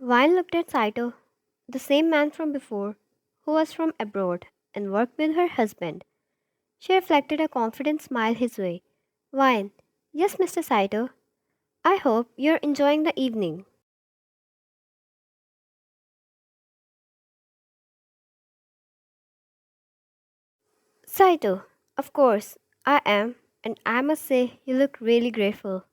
Vine looked at Saito, the same man from before, who was from abroad and worked with her husband. She reflected a confident smile his way. Vine, yes, Mr. Saito. I hope you're enjoying the evening. Saito, of course, I am, and I must say you look really grateful.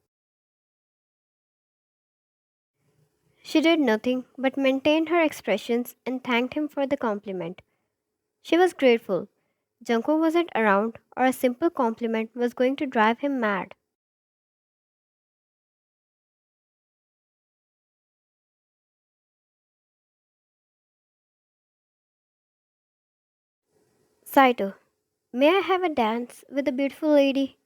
She did nothing but maintain her expressions and thanked him for the compliment. She was grateful. Jungkook wasn't around, or a simple compliment was going to drive him mad. Saito, may I have a dance with the beautiful lady?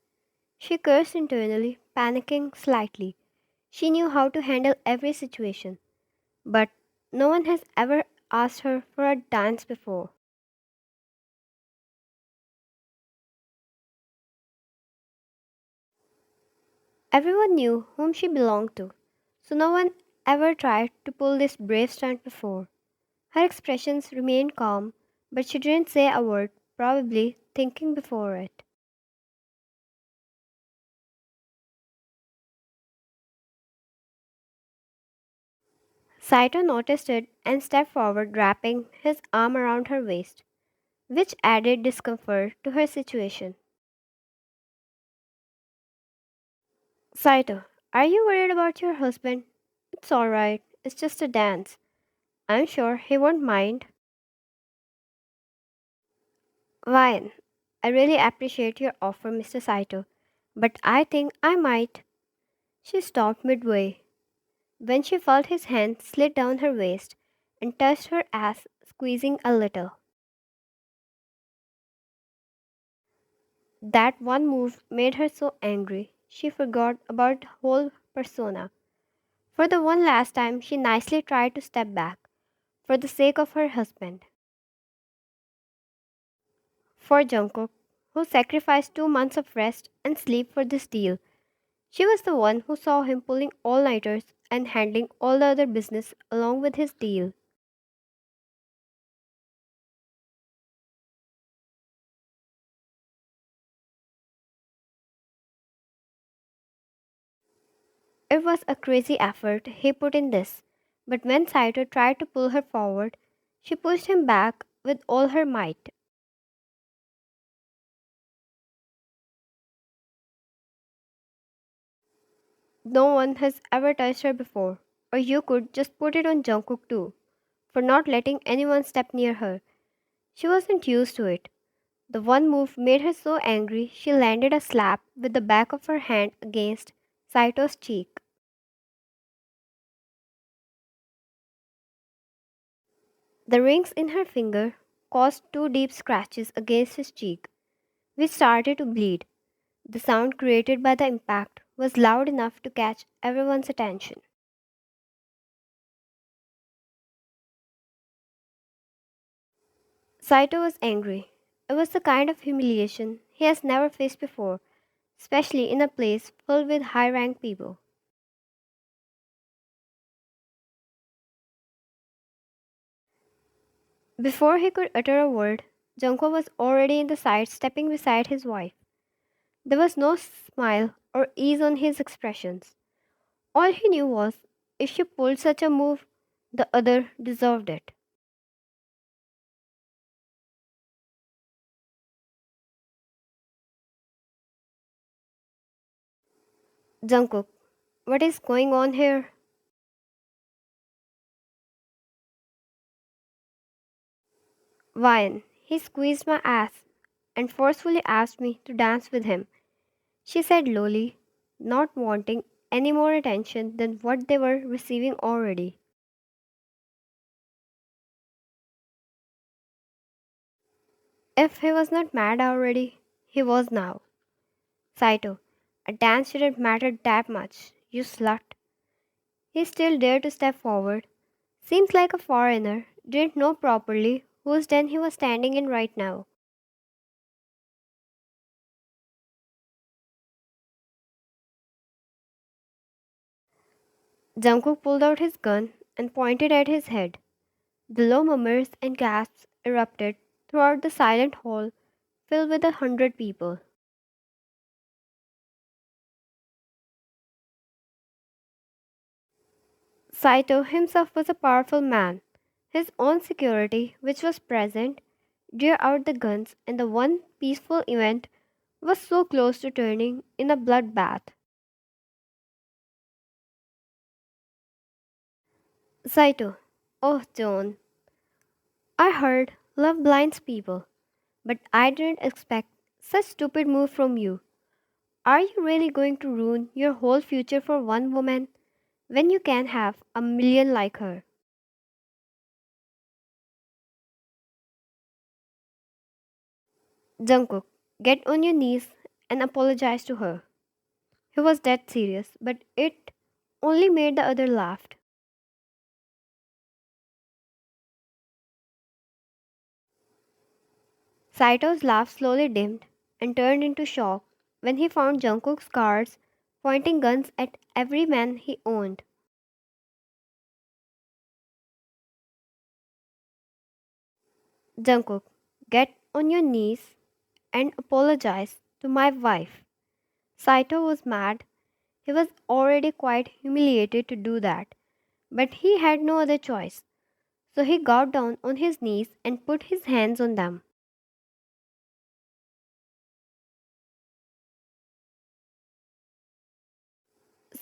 She cursed internally, panicking slightly. She knew how to handle every situation, but no one has ever asked her for a dance before. Everyone knew whom she belonged to, so no one ever tried to pull this brave stunt before. Her expressions remained calm, but she didn't say a word, probably thinking before it. Saito noticed it and stepped forward, wrapping his arm around her waist, which added discomfort to her situation. Saito, are you worried about your husband? It's alright, it's just a dance. I'm sure he won't mind. Ryan, I really appreciate your offer, Mr. Saito, but I think I might. She stopped midway when she felt his hand slid down her waist and touched her ass, squeezing a little. That one move made her so angry she forgot about her whole persona. For the one last time, she nicely tried to step back, for the sake of her husband. For Jungkook, who sacrificed 2 months of rest and sleep for this deal. She was the one who saw him pulling all nighters and handling all the other business along with his deal. It was a crazy effort he put in this, but when Saito tried to pull her forward, she pushed him back with all her might. No one has ever touched her before, or you could just put it on Jungkook too, for not letting anyone step near her. She wasn't used to it. The one move made her so angry she landed a slap with the back of her hand against Saito's cheek. The rings in her finger caused two deep scratches against his cheek, which started to bleed. The sound created by the impact was loud enough to catch everyone's attention. Saito was angry. It was the kind of humiliation he has never faced before, especially in a place filled with high ranked people. Before he could utter a word, Junko was already in the side stepping beside his wife. There was no smile or ease on his expressions. All he knew was if she pulled such a move, the other deserved it. Jungkook, what is going on here? Ryan, he squeezed my ass and forcefully asked me to dance with him, she said lowly, not wanting any more attention than what they were receiving already. If he was not mad already, he was now. Saito, a dance shouldn't matter that much, you slut. He still dared to step forward. Seems like a foreigner didn't know properly whose den he was standing in right now. Jungkook pulled out his gun and pointed at his head. The low murmurs and gasps erupted throughout the silent hall filled with 100 people. Saito himself was a powerful man. His own security, which was present, drew out the guns, and the one peaceful event was so close to turning in a bloodbath. Saito, oh John, I heard love blinds people, but I didn't expect such stupid move from you. Are you really going to ruin your whole future for one woman when you can have a million like her? Jungkook, get on your knees and apologize to her. He was dead serious, but it only made the other laugh. Saito's laugh slowly dimmed and turned into shock when he found Jungkook's guards pointing guns at every man he owned. Jungkook, get on your knees and apologize to my wife. Saito was mad. He was already quite humiliated to do that, but he had no other choice. So he got down on his knees and put his hands on them.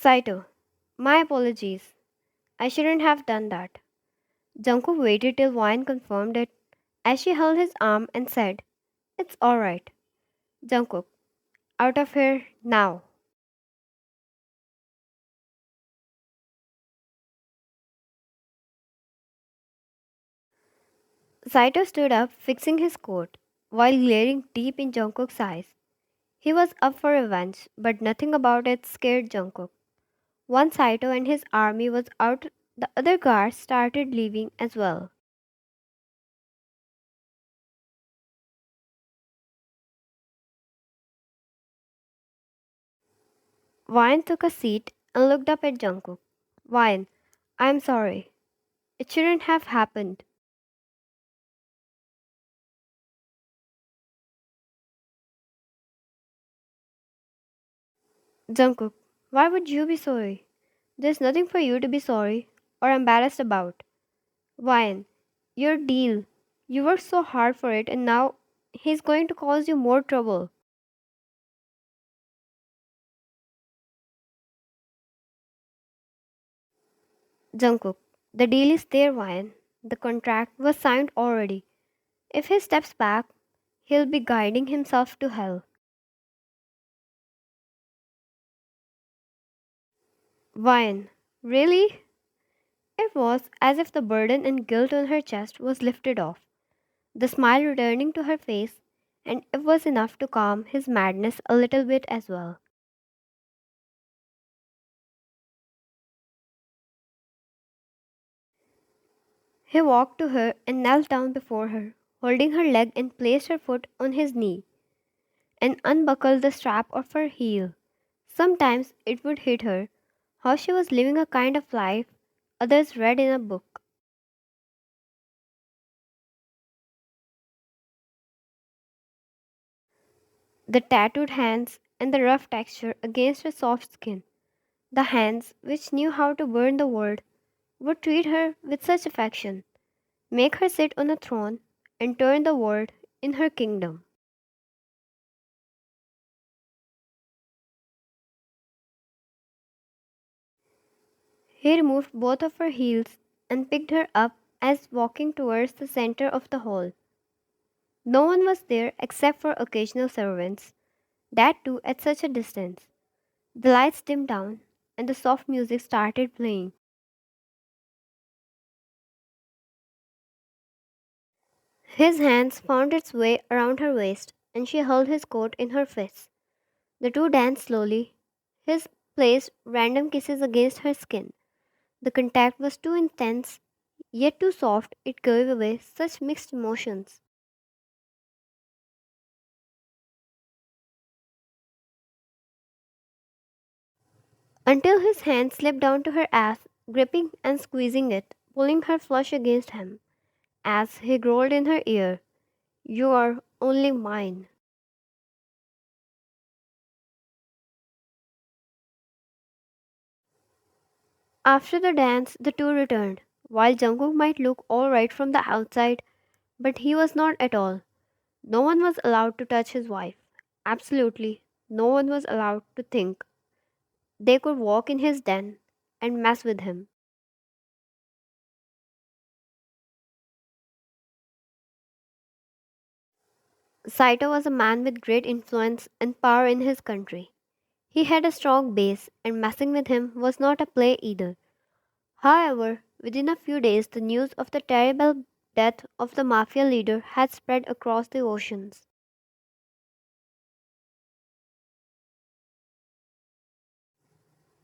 Saito, my apologies. I shouldn't have done that. Jungkook waited till Wine confirmed it as she held his arm and said, it's alright. Jungkook, out of here now. Saito stood up, fixing his coat, while glaring deep in Jungkook's eyes. He was up for revenge, but nothing about it scared Jungkook. Once Saito and his army was out, the other guards started leaving as well. Wine took a seat and looked up at Jungkook. Wine, I'm sorry. It shouldn't have happened. Jungkook, why would you be sorry? There's nothing for you to be sorry or embarrassed about. Wine, your deal. You worked so hard for it and now he's going to cause you more trouble. Jungkook, the deal is there, Wine. The contract was signed already. If he steps back, he'll be guiding himself to hell. Wine, really? It was as if the burden and guilt on her chest was lifted off, the smile returning to her face, and it was enough to calm his madness a little bit as well. He walked to her and knelt down before her, holding her leg and placed her foot on his knee, and unbuckled the strap of her heel. Sometimes it would hit her how she was living a kind of life others read in a book. The tattooed hands and the rough texture against her soft skin. The hands which knew how to burn the world would treat her with such affection, make her sit on a throne, and turn the world in her kingdom. He removed both of her heels and picked her up as walking towards the center of the hall. No one was there except for occasional servants, that too at such a distance. The lights dimmed down and the soft music started playing. His hands found its way around her waist and she held his coat in her fists. The two danced slowly. His placed random kisses against her skin. The contact was too intense, yet too soft, it gave away such mixed emotions. Until his hand slipped down to her ass gripping and squeezing it, pulling her flush against him, as he growled in her ear, "You are only mine." After the dance, the two returned. While Jungkook might look alright from the outside, but he was not at all. No one was allowed to touch his wife. Absolutely, no one was allowed to think they could walk in his den and mess with him. Saito was a man with great influence and power in his country. He had a strong base, and messing with him was not a play either. However, within a few days, the news of the terrible death of the Mafia leader had spread across the oceans.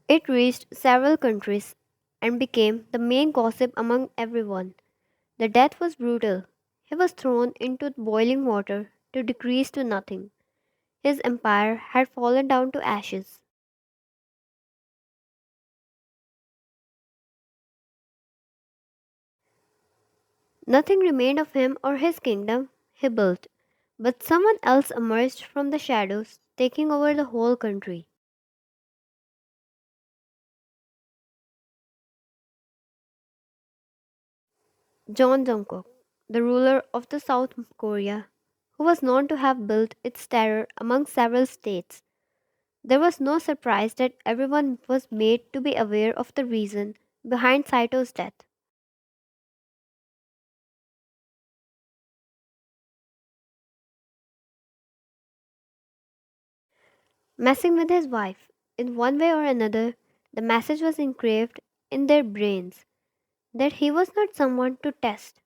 It reached several countries and became the main gossip among everyone. The death was brutal. He was thrown into boiling water to decrease to nothing. His empire had fallen down to ashes. Nothing remained of him or his kingdom he built, but someone else emerged from the shadows, taking over the whole country. John Jungkook, the ruler of the South Korea, who was known to have built its terror among several states. There was no surprise that everyone was made to be aware of the reason behind Saito's death. Messing with his wife, in one way or another, the message was engraved in their brains that he was not someone to test.